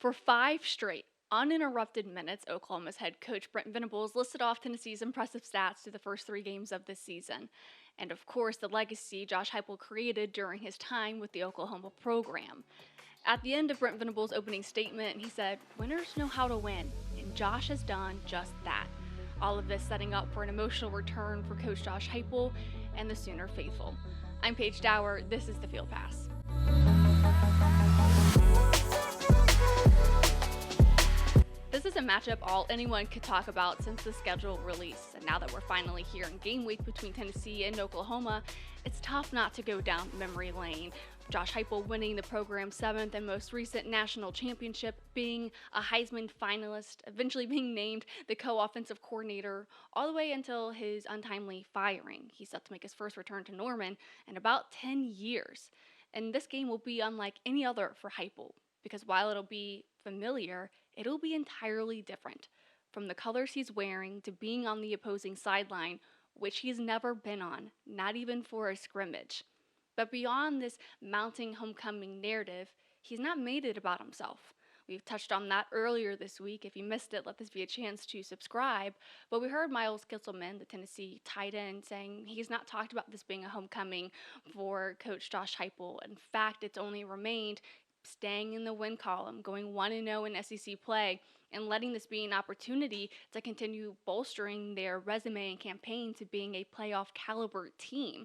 For 5 straight, uninterrupted minutes, Oklahoma's head coach Brent Venables listed off Tennessee's impressive stats through the first 3 games of this season. And of course, the legacy Josh Heupel created during his time with the Oklahoma program. At the end of Brent Venables' opening statement, he said, "Winners know how to win, and Josh has done just that." All of this setting up for an emotional return for Coach Josh Heupel and the Sooner faithful. I'm Paige Dower. This is the Field Pass. This is a matchup anyone could talk about since the schedule release, and now that we're finally here in game week between Tennessee and Oklahoma, it's tough not to go down memory lane. Josh Heupel winning the program's 7th and most recent national championship, being a Heisman finalist, eventually being named the co-offensive coordinator, all the way until his untimely firing. He's set to make his first return to Norman in about 10 years. And this game will be unlike any other for Heupel, because while it'll be familiar, it'll be entirely different. From the colors he's wearing to being on the opposing sideline, which he's never been on, not even for a scrimmage. But beyond this mounting homecoming narrative, he's not made it about himself. We've touched on that earlier this week. If you missed it, let this be a chance to subscribe. But we heard Miles Kitselman, the Tennessee tight end, saying he's not talked about this being a homecoming for Coach Josh Heupel. In fact, it's only remained staying in the win column, going 1-0 in SEC play, and letting this be an opportunity to continue bolstering their resume and campaign to being a playoff caliber team.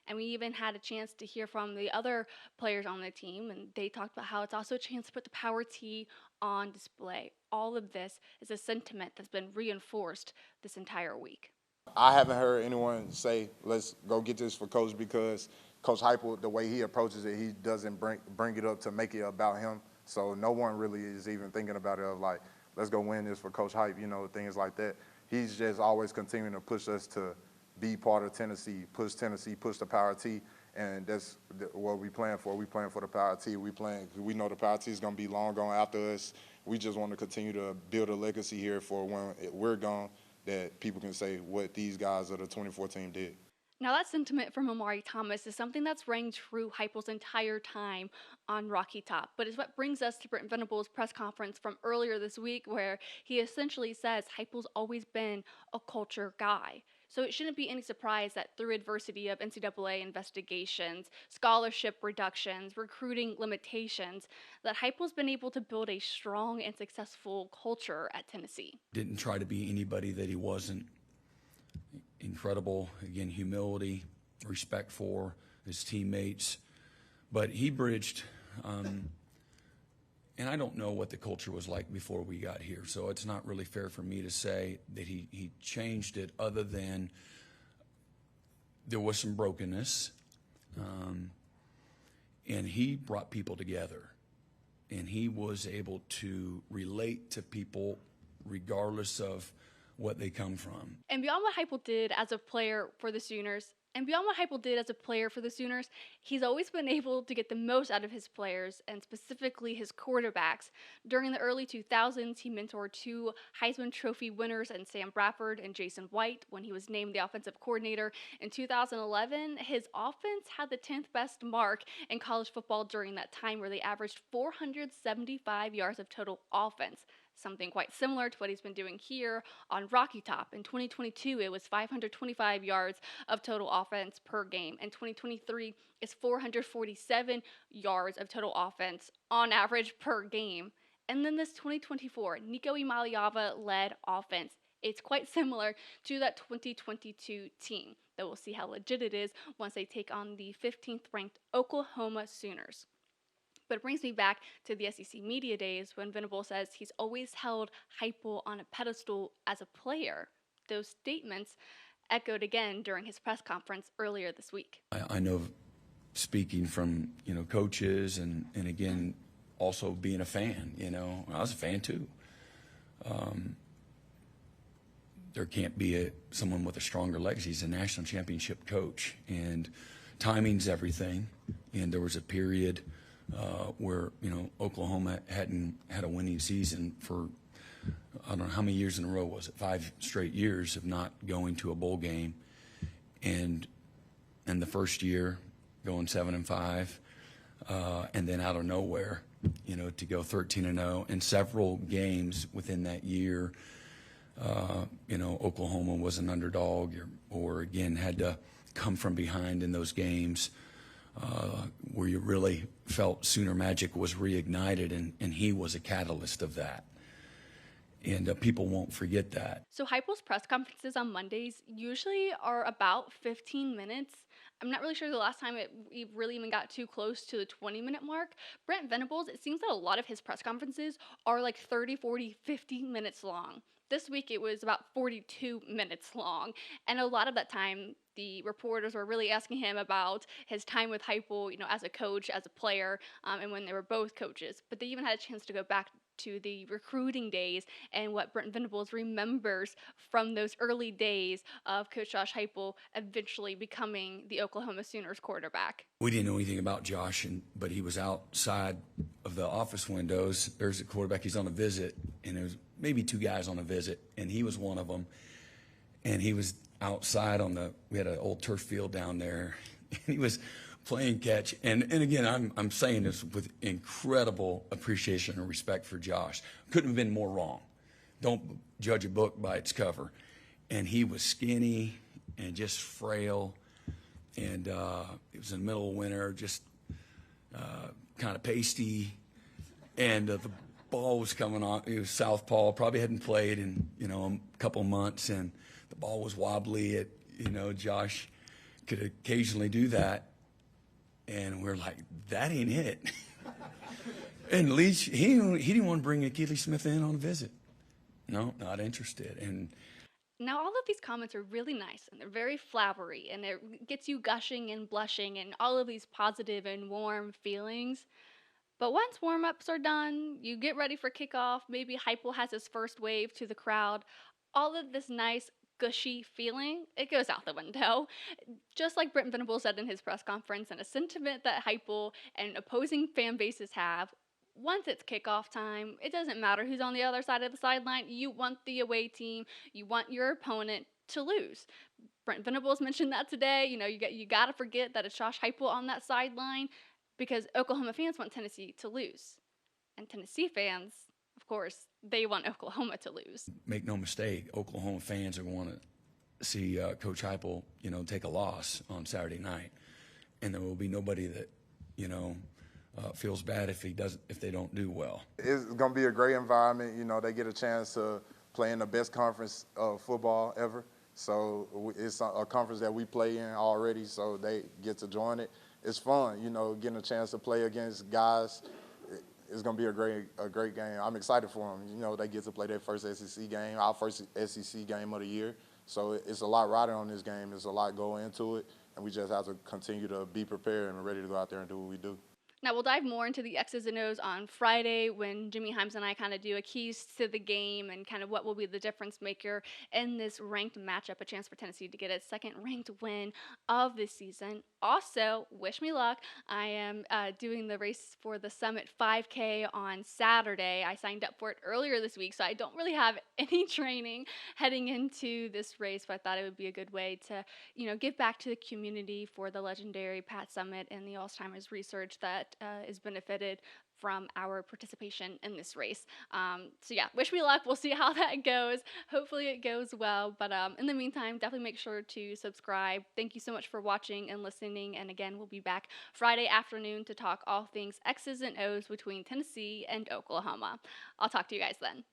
And we even had a chance to hear from the other players on the team, and they talked about how it's also a chance to put the power T on display. All of this is a sentiment that's been reinforced this entire week. I haven't heard anyone say, let's go get this for Coach, because Coach Heupel, the way he approaches it, he doesn't bring it up to make it about him. So no one really is even thinking about it of like, let's go win this for Coach Hype, things like that. He's just always continuing to push us to be part of Tennessee, push the power T, and that's what we playing for. We playing for the power T. We know the power T is going to be long gone after us. We just want to continue to build a legacy here for when we're gone, that people can say what these guys of the 24 team did. Now, that sentiment from Omari Thomas is something that's rang true Heupel's entire time on Rocky Top, but it's what brings us to Brent Venables' press conference from earlier this week, where he essentially says Heupel's always been a culture guy. So it shouldn't be any surprise that through adversity of NCAA investigations, scholarship reductions, recruiting limitations, that Heupel's been able to build a strong and successful culture at Tennessee. Didn't try to be anybody that he wasn't. Incredible, again, humility, respect for his teammates. But he bridged, and I don't know what the culture was like before we got here, so it's not really fair for me to say that he changed it, other than there was some brokenness, and he brought people together, and he was able to relate to people regardless of what they come from. And beyond what Heupel did as a player for the Sooners, he's always been able to get the most out of his players, and specifically his quarterbacks. During the early 2000s, he mentored 2 Heisman Trophy winners in Sam Bradford and Jason White. When he was named the offensive coordinator in 2011, his offense had the 10th best mark in college football during that time, where they averaged 475 yards of total offense. Something quite similar to what he's been doing here on Rocky Top. In 2022, it was 525 yards of total offense per game. In 2023, it's 447 yards of total offense on average per game. And then this 2024, Nico Imaliava-led offense. It's quite similar to that 2022 team, though we'll see how legit it is once they take on the 15th ranked Oklahoma Sooners. But it brings me back to the SEC media days when Venables says he's always held Heupel on a pedestal as a player. Those statements echoed again during his press conference earlier this week. I know, speaking from coaches, and again also being a fan, I was a fan too. There can't be someone with a stronger legacy. He's a national championship coach, and timing's everything. And there was a period where Oklahoma hadn't had a winning season for I don't know how many years in a row was it, 5 straight years of not going to a bowl game, and the first year going 7-5, and then out of nowhere to go 13-0 in several games within that year. Oklahoma was an underdog or again had to come from behind in those games where you really felt Sooner magic was reignited, and he was a catalyst of that. And people won't forget that. So Heupel's press conferences on Mondays usually are about 15 minutes. I'm not really sure the last time we really even got too close to the 20-minute mark. Brent Venables, it seems that a lot of his press conferences are like 30, 40, 50 minutes long. This week it was about 42 minutes long. And a lot of that time, the reporters were really asking him about his time with Heupel, as a coach, as a player, and when they were both coaches. But they even had a chance to go back to the recruiting days and what Brent Venables remembers from those early days of Coach Josh Heupel eventually becoming the Oklahoma Sooners quarterback. We didn't know anything about Josh, but he was outside of the office windows. There's a quarterback. He's on a visit, and there was maybe two guys on a visit, and he was one of them. And he was outside we had an old turf field down there, and he was playing catch. And again, I'm saying this with incredible appreciation and respect for Josh. Couldn't have been more wrong. Don't judge a book by its cover. And he was skinny and just frail. And it was in the middle of winter, just kind of pasty. And the ball was coming on. He was southpaw, probably hadn't played in, a couple months. And the ball was wobbly. Josh could occasionally do that. And we're like, that ain't it. And Leach, he didn't want to bring Keely Smith in on a visit. No, not interested. And now all of these comments are really nice, and they're very flowery, and it gets you gushing and blushing and all of these positive and warm feelings. But once warm-ups are done, you get ready for kickoff, maybe Heupel has his first wave to the crowd, all of this nice gushy feeling, it goes out the window. Just like Brent Venables said in his press conference, and a sentiment that Heupel and opposing fan bases have, once it's kickoff time, it doesn't matter who's on the other side of the sideline. You want the away team, you want your opponent to lose. Brent Venables mentioned that today. You got to forget that it's Josh Heupel on that sideline because Oklahoma fans want Tennessee to lose. And Tennessee fans, of course, they want Oklahoma to lose. Make no mistake, Oklahoma fans are going to see Coach Heupel, take a loss on Saturday night, and there will be nobody that, feels bad if they don't do well. It's going to be a great environment. They get a chance to play in the best conference of football ever. So it's a conference that we play in already, so they get to join it. It's fun, getting a chance to play against guys. It's going to be a great game. I'm excited for them. They get to play their first SEC game, our first SEC game of the year. So it's a lot riding on this game. There's a lot going into it, and we just have to continue to be prepared and ready to go out there and do what we do. Now, we'll dive more into the X's and O's on Friday when Jimmy Himes and I kind of do a keys to the game and kind of what will be the difference maker in this ranked matchup, a chance for Tennessee to get its second ranked win of the season. Also, wish me luck. I am doing the race for the Summit 5K on Saturday. I signed up for it earlier this week, so I don't really have any training heading into this race, but I thought it would be a good way to, give back to the community for the legendary Pat Summit and the Alzheimer's research that is benefited from our participation in this race. So yeah, wish me luck. We'll see how that goes. Hopefully it goes well. But in the meantime, definitely make sure to subscribe. Thank you so much for watching and listening. And again, we'll be back Friday afternoon to talk all things X's and O's between Tennessee and Oklahoma. I'll talk to you guys then.